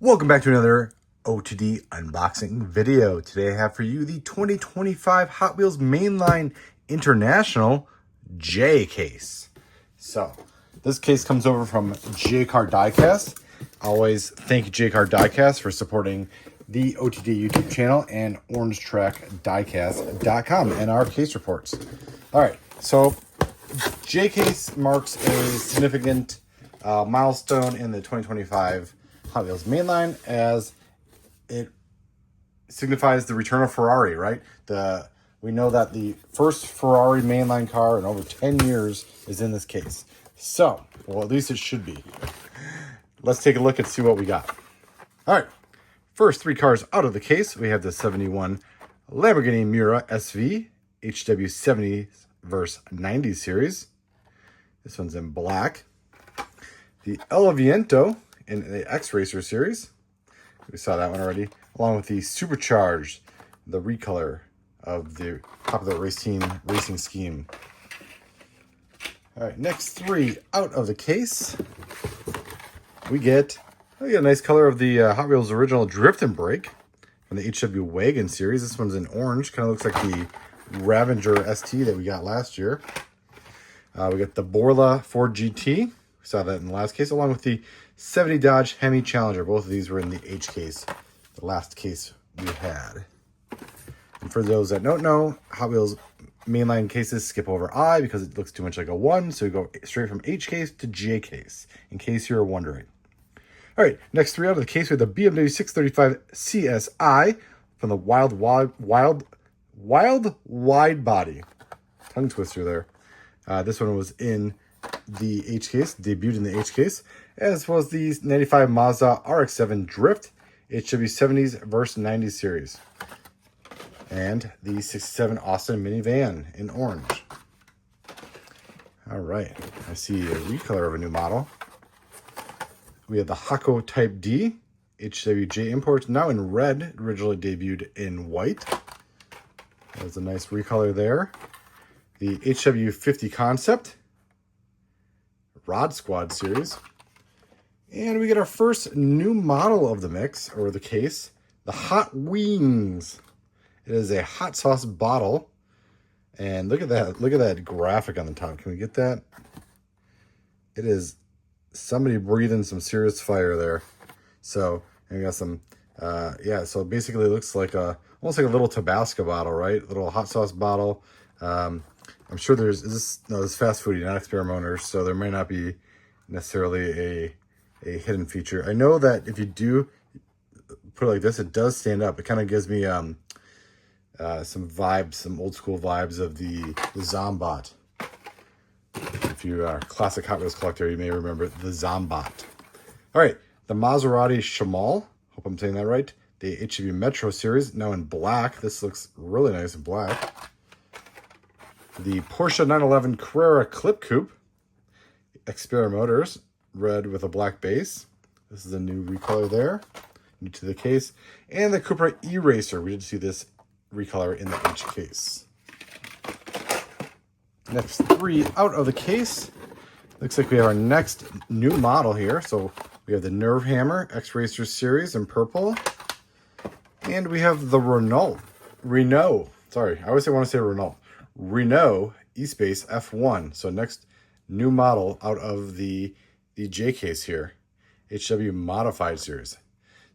Welcome back to another OTD unboxing video. Today I have for you the 2025 Hot Wheels Mainline International J case. So, this case comes over from Jcar Diecast. Always thank Jcar Diecast for supporting the OTD YouTube channel and OrangeTrackDiecast.com and our case reports. Alright, so J case marks a significant milestone in the 2025 Hot Wheels Mainline, as it signifies the return of Ferrari, right? We know that the first Ferrari mainline car in over 10 years is in this case. So, well, at least it should be. Let's take a look and see what we got. All right, first three cars out of the case. We have the 71 Lamborghini Miura SV HW70 vs. 90 series. This one's in black. The El Viento in the X-Racer series. We saw that one already. Along with the Supercharged, the recolor of the top of the racing scheme. All right, next three out of the case. We get a nice color of the Hot Wheels original Drift and Brake from the HW Wagon series. This one's in orange. Kind of looks like the Ravager ST that we got last year. We got the Borla Ford GT. We saw that in the last case, along with the 70 Dodge Hemi Challenger. Both of these were in the H case, the last case we had. And for those that don't know, Hot Wheels mainline cases skip over I because it looks too much like a 1, so we go straight from H case to J case, in case you're wondering. All right, next three out of the case, we have the BMW 635 CSI from the Wild Wide Body. Tongue twister there. This one was in the H case, debuted in the H case, as was the 95 Mazda RX-7 Drift HW70s vs. 90 series, and the 67 Austin minivan in orange. All right, I see a recolor of a new model. We have the Hako Type D HWJ imports, now in red, originally debuted in white. There's a nice recolor there. The HW50 Concept Rod Squad series. And we get our first new model of the mix, or the case, the Hot Wheengs. It is a hot sauce bottle. And look at that. Look at that graphic on the top. Can we get that? It is somebody breathing some serious fire there. So, and we got some, yeah, so basically it looks like almost like a little Tabasco bottle, right? A little hot sauce bottle. I'm sure there's, this fast foodie, not experimenters, so there may not be necessarily a hidden feature. I know that if you do put it like this, it does stand up. It kind of gives me some vibes, some old school vibes of the Zombot. If you are a classic Hot Wheels collector, you may remember the Zombot. All right, the Maserati Shamal, hope I'm saying that right. The HW Metro series, now in black. This looks really nice in black. The Porsche 911 Carrera Clip Coupe, Xperia Motors, red with a black base. This is a new recolor there, new to the case. And the Cupra E-Racer, we did see this recolor in the H case. Next three out of the case. Looks like we have our next new model here. So we have the Nerve Hammer X-Racer series in purple. And we have the Renault Espace F1. So next new model out of the J case here, HW modified series.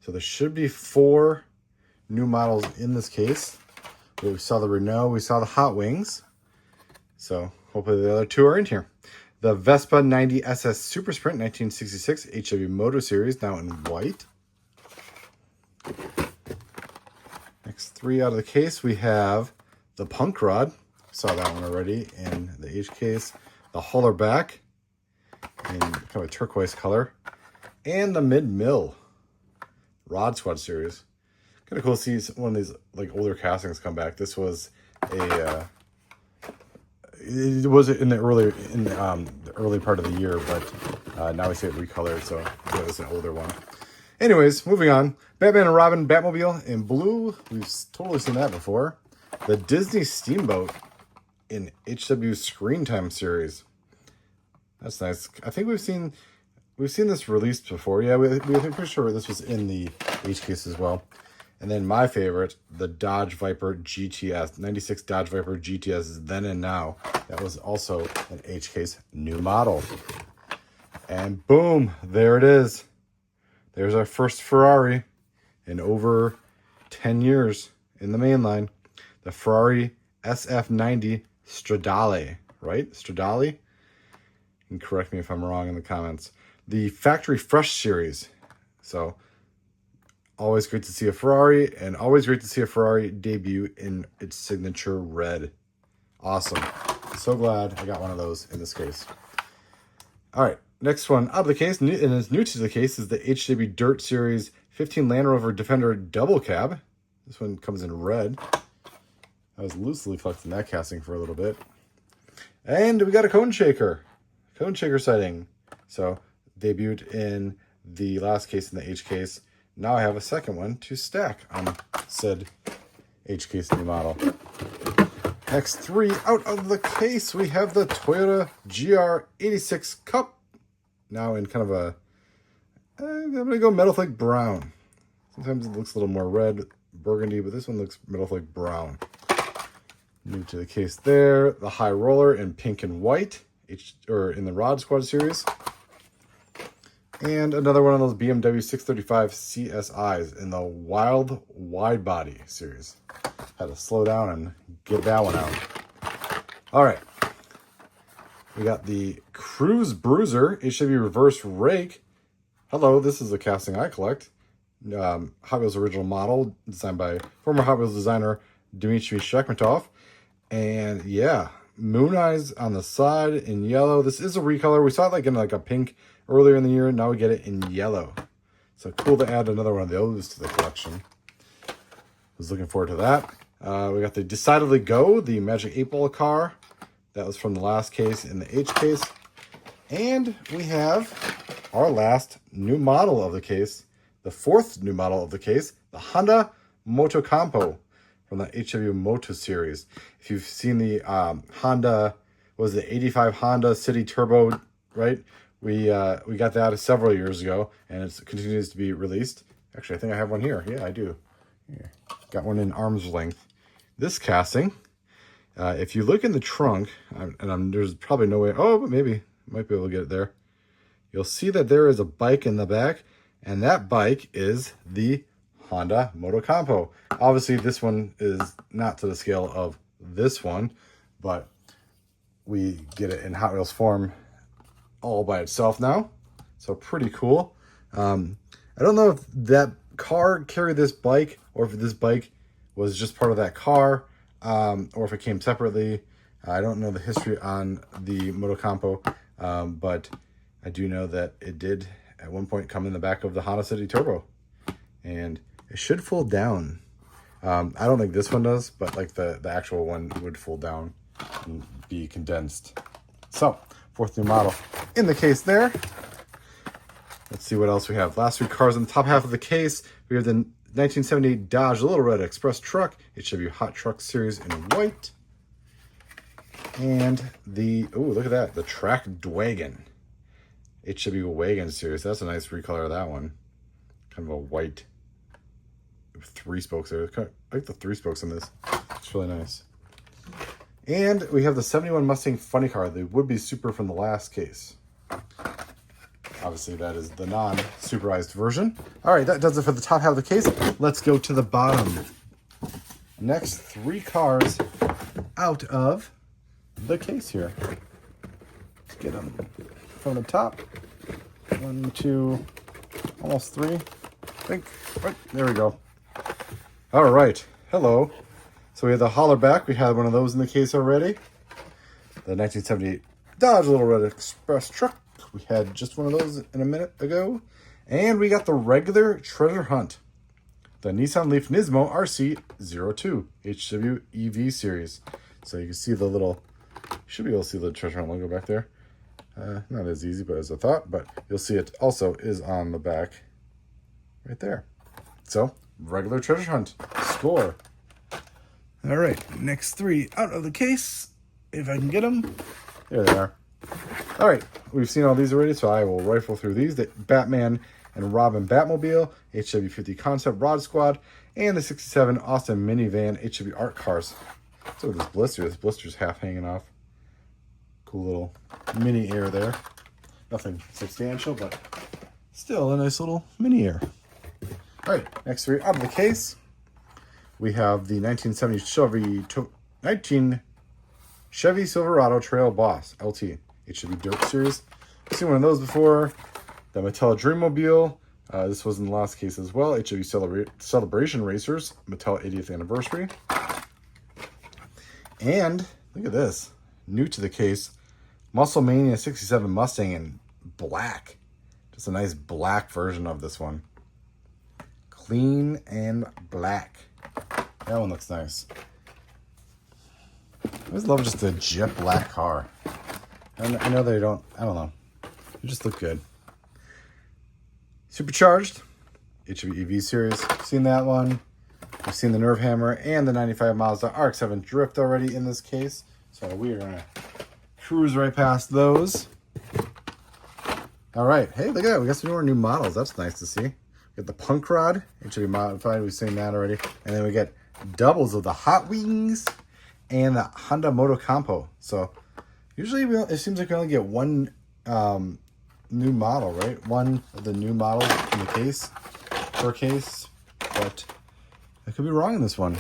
So there should be four new models in this case. We saw the Renault, we saw the Hot Wings. So hopefully the other two are in here. The Vespa 90 SS Super Sprint 1966 HW Moto series, now in white. Next three out of the case, we have the Punk Rod. Saw that one already in the H case. The Hauler Back in kind of a turquoise color. And the Mid-Mill Rod Squad series. Kind of cool to see one of these like older castings come back. This was it was in the early part of the year, but now we see it recolored, so it was an older one. Anyways, moving on. Batman and Robin Batmobile in blue. We've totally seen that before. The Disney Steamboat in HW Screen Time series. That's nice. I think we've seen we've seen this released before. Yeah, we're pretty sure this was in the H case as well. And then my favorite, the Dodge Viper GTS, 96 Dodge Viper GTS is then and now. That was also an H case new model. And boom, there it is. There's our first Ferrari in over 10 years in the mainline. The Ferrari SF90 Stradale, right? Stradale? You can correct me if I'm wrong in the comments. The Factory Fresh series. So, always great to see a Ferrari, and always great to see a Ferrari debut in its signature red. Awesome. So glad I got one of those in this case. All right, next one out of the case, and is new to the case, is the HJB Dirt Series 15 Land Rover Defender Double Cab. This one comes in red. I was loosely collecting that casting for a little bit. And we got a cone shaker sighting. So, debuted in the last case in the H case. Now I have a second one to stack on said H case new model. Next three out of the case, we have the Toyota GR86 Cup. Now in kind of a, I'm going to go metal flake brown. Sometimes it looks a little more red, burgundy, but this one looks metal flake brown. New to the case there, the High Roller in pink and white, in the Rod Squad series. And another one of those BMW 635 CSIs in the Wild Wide Body series. Had to slow down and get that one out. All right. We got the Cruise Bruiser HW Reverse Rake. Hello, this is a casting I collect. Hot Wheels original model, designed by former Hot Wheels designer Dmitry Shakhmatov. And yeah, moon eyes on the side in yellow. This is a recolor. We saw it like in like a pink earlier in the year. Now we get it in yellow. So cool to add another one of those to the collection. Was looking forward to that. We got the Decidedly Go, the Magic 8-Ball car. That was from the last case in the H case. And we have our last new model of the case, the fourth new model of the case, the Honda Motocompo from the HW Moto series. If you've seen the Honda, what was the 85 Honda City Turbo, right? We got that several years ago, and it continues to be released. Actually, I think I have one here. Yeah, I do. Here. Got one in arm's length. This casting, if you look in the trunk, there's probably no way, but maybe, might be able to get it there. You'll see that there is a bike in the back, and that bike is the Honda Motocompo. Obviously, this one is not to the scale of this one, but we get it in Hot Wheels form all by itself now. So pretty cool. I don't know if that car carried this bike, or if this bike was just part of that car, or if it came separately. I don't know the history on the Motocompo, but I do know that it did at one point come in the back of the Honda City Turbo, and it should fold down. I don't think this one does, but like the actual one would fold down and be condensed. So, fourth new model in the case there. Let's see what else we have. Last three cars on the top half of the case. We have the 1978 Dodge Little Red Express Truck, HW Hot Truck Series in white. And the, look at that, the Track Dwagon, HW Wagon Series. That's a nice recolor of that one. Kind of a white, three spokes there. I like the three spokes in this. It's really nice. And we have the 71 Mustang Funny Car, the would-be super from the last case. Obviously, that is the non-superized version. All right, that does it for the top half of the case. Let's go to the bottom. Next, three cars out of the case here. Let's get them from the top. 1, 2, almost 3. I think. Right, there we go. All right. Hello. So we have the Hollerback. We had one of those in the case already. The 1978 Dodge Little Red Express Truck. We had just one of those in a minute ago. And we got the regular Treasure Hunt. The Nissan Leaf Nismo RC02 HW EV Series. So you can see the little, you should be able to see the Treasure Hunt logo back there. Not as easy, but as I thought. But you'll see it also is on the back right there. So, regular Treasure Hunt score. All right, next three out of the case. If I can get them. There they are. All right, we've seen all these already, so I will rifle through these. The Batman and Robin Batmobile, HW50 Concept Rod Squad, and the 67 Austin Minivan HW Art Cars. So this blister. This blister's half hanging off. Cool little mini air there. Nothing substantial, but still a nice little mini air. All right, next three out of the case. We have the 1970 Chevy Silverado Trail Boss LT HW Dirt Series. I've seen one of those before. The Mattel Dreammobile. This was in the last case as well. HW Celebration Racers, Mattel 80th Anniversary. And look at this. New to the case. Muscle Mania 67 Mustang in black. Just a nice black version of this one. Clean and black. That one looks nice. I always love just a jet black car. I know they don't, I don't know. They just look good. Supercharged. HW EV series. Seen that one. We've seen the Nerve Hammer and the 95 Mazda RX-7 Drift already in this case. So we are going to cruise right past those. All right. Hey, look at that. We got some more new models. That's nice to see. We got the Punk Rod. HW Modified. We've seen that already. And then we get doubles of the Hot Wheengs and the Honda Motocompo. So usually it seems like we only get one new model, right? One of the new models in the case, per case. But I could be wrong in this one.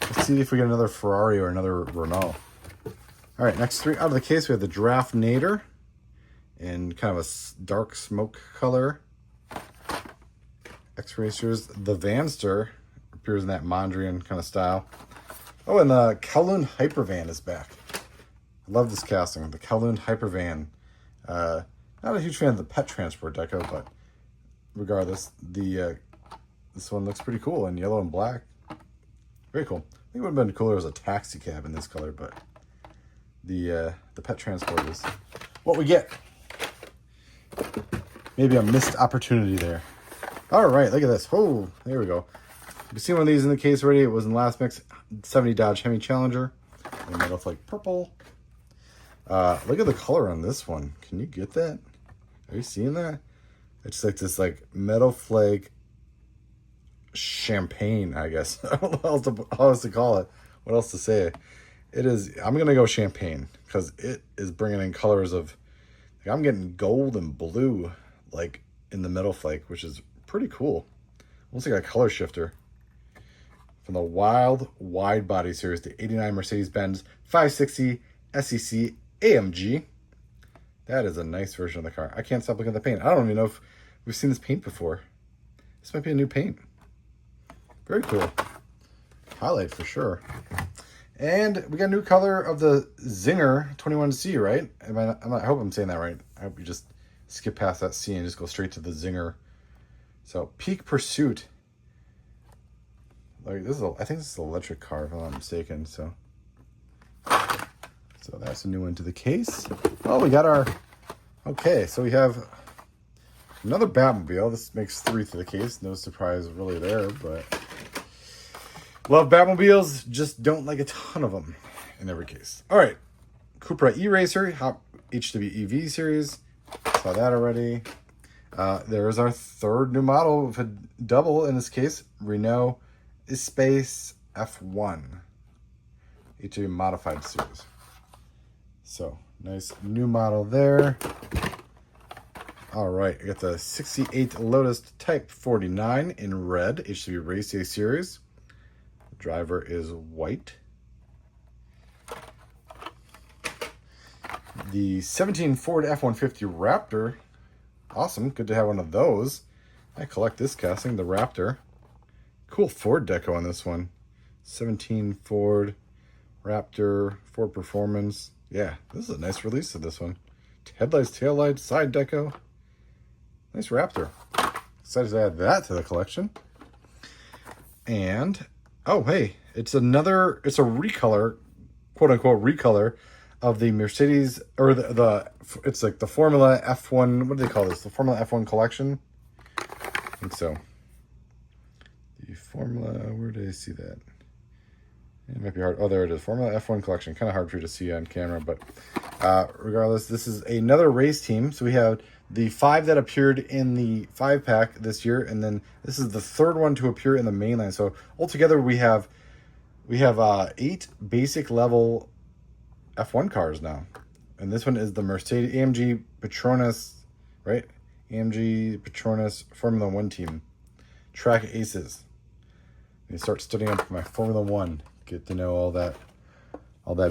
Let's see if we get another Ferrari or another Renault. All right, next three out of the case, we have the Draft Nader in kind of a dark smoke color. X-Racers, the Vanster appears in that Mondrian kind of style. Oh, and the Kowloon Hypervan is back. I love this casting. The Kowloon Hypervan. Not a huge fan of the pet transport deco, but regardless, this one looks pretty cool in yellow and black. Very cool. I think it would have been cooler as a taxi cab in this color, but the pet transport is what we get. Maybe a missed opportunity there. All right, look at this. Oh, there we go. You've seen one of these in the case already. It was in the last mix. 70 Dodge Hemi Challenger. And metal flake purple. Look at the color on this one. Can you get that? Are you seeing that? It's like this metal flake champagne, I guess. I don't know how else to call it. What else to say? It is, I'm going to go champagne because it is bringing in colors of, I'm getting gold and blue in the metal flake, which is pretty cool. Almost like a color shifter. From the Wild Wide Body Series, the 89 Mercedes-Benz 560 SEC AMG. That is a nice version of the car. I can't stop looking at the paint. I don't even know if we've seen this paint before. This might be a new paint. Very cool. Highlight for sure. And we got a new color of the Zinger 21C, right? I hope I'm saying that right. I hope you just skip past that C and just go straight to the Zinger. So, Peak Pursuit. I think this is an electric car, if I'm not mistaken. So that's a new one to the case. Oh, we got our... Okay, so we have another Batmobile. This makes 3 to the case. No surprise really there, but... Love Batmobiles, just don't like a ton of them in every case. All right, Cupra E-Racer, HW EV series. Saw that already. There's our third new model with a double in this case. Renault Espace F1. HW modified series. So, nice new model there. All right, I got the 68 Lotus Type 49 in red, HW Race Day series. The driver is white. The 17 Ford F-150 Raptor. Awesome, good to have one of those. I collect this casting, the Raptor. Cool Ford deco on this one. 17 Ford Raptor, Ford Performance. Yeah, this is a nice release of this one. Headlights, taillights, side deco. Nice Raptor. Excited to add that to the collection. And, oh, hey, it's a recolor, quote unquote recolor of the Mercedes, or it's like the Formula F1, what do they call this? The Formula F1 collection? I think so. The Formula, where did I see that? It might be hard. Oh, there it is. Formula F1 collection. Kind of hard for you to see on camera, but regardless, this is another race team. So we have the 5 that appeared in the 5-pack this year, and then this is the 3rd one to appear in the mainline. So altogether, we have 8 basic level F1 cars now, and this one is the Mercedes AMG Petronas, right? AMG Petronas Formula 1 team, track aces. And start studying up my Formula 1. Get to know all that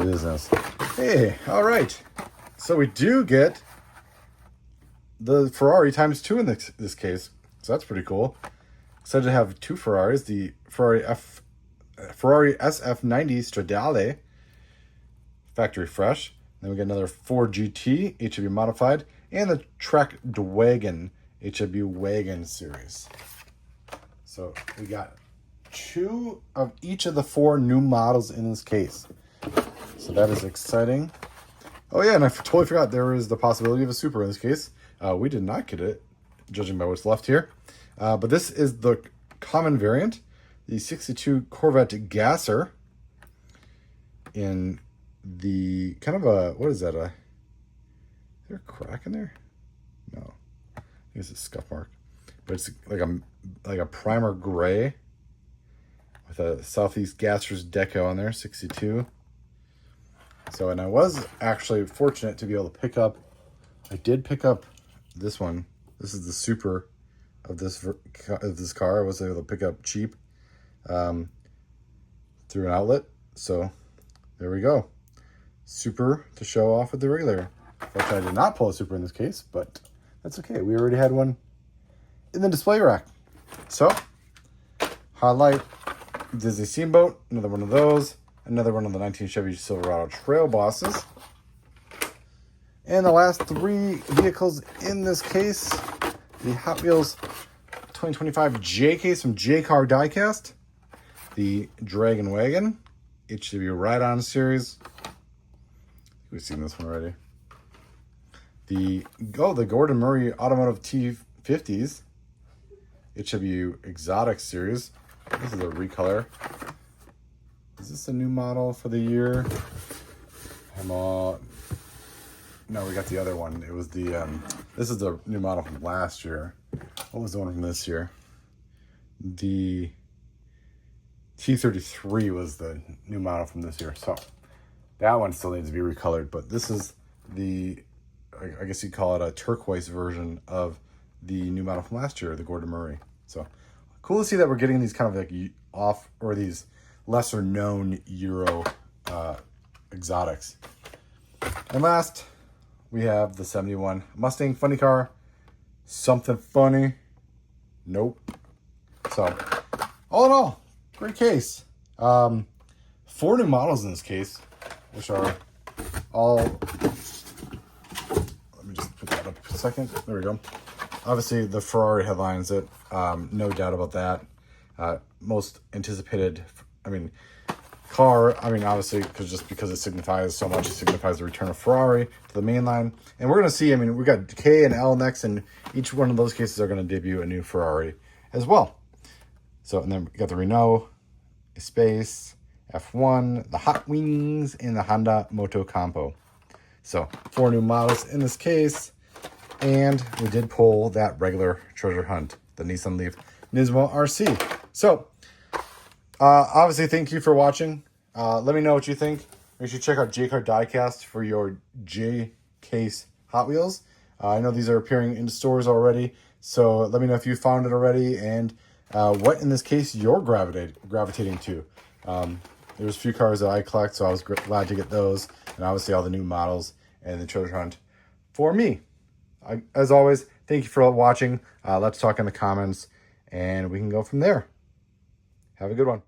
business. Hey, all right. So we do get the Ferrari ×2 in this case. So that's pretty cool. Excited to have 2 Ferraris. The Ferrari SF90 Stradale, factory fresh. Then we get another 4 GT HW modified, and the Track Wagon HW Wagon series. So we got 2 of each of the 4 new models in this case. So that is exciting. Oh yeah, and I totally forgot there is the possibility of a Super in this case. We did not get it, judging by what's left here. But this is the common variant, the 62 Corvette Gasser, in the kind of a, what is that? Is there a crack in there? No, I think it's a scuff mark. But it's like a primer gray with a Southeast Gassers deco on there, 62. So, and I was actually fortunate to be able to pick up, I did pick up this one. This is the Super of this car. I was able to pick up cheap through an outlet. So there we go. Super to show off with the regular. Fortunately, I did not pull a Super in this case, but that's okay. We already had one in the display rack. So, highlight Disney Steamboat, another one of those, another one of the 19 Chevy Silverado Trail Bosses. And the last 3 vehicles in this case, the Hot Wheels 2025 J case from Jcar Diecast, the Dragon Wagon, HW Ride-On series. We've seen this one already. The Gordon Murray Automotive T50s, HW Exotic series. This is a recolor. Is this a new model for the year? No, we got the other one. It was the, this is the new model from last year. What was the one from this year? The T33 was the new model from this year. So that one still needs to be recolored, but this is the, I guess you'd call it a turquoise version of the new model from last year, the Gordon Murray. So cool to see that we're getting these kind of like these lesser known Euro exotics. And last, we have the 71 Mustang funny car. Something funny? Nope. So all in all, great case. 4 new models in this case, which are all, let me just put that up a second. There we go. Obviously, the Ferrari headlines it. No doubt about that. Most anticipated, car. Obviously, because it signifies so much. It signifies the return of Ferrari to the mainline. And we're going to see, we got K and L next, and each one of those cases are going to debut a new Ferrari as well. So, and then we got the Renault Espace F1, the Hot Wheengs, and the Honda Motocompo. So, 4 new models in this case. And we did pull that regular treasure hunt, the Nissan Leaf Nismo RC. So, obviously, thank you for watching. Let me know what you think. Make sure you check out Jcar Diecast for your J case Hot Wheels. I know these are appearing in stores already, so let me know if you found it already and what, in this case, you're gravitating to. There's a few cars that I collect, so I was glad to get those, and obviously all the new models and the treasure hunt for me. As always, thank you for watching. Let's talk in the comments, and we can go from there. Have a good one.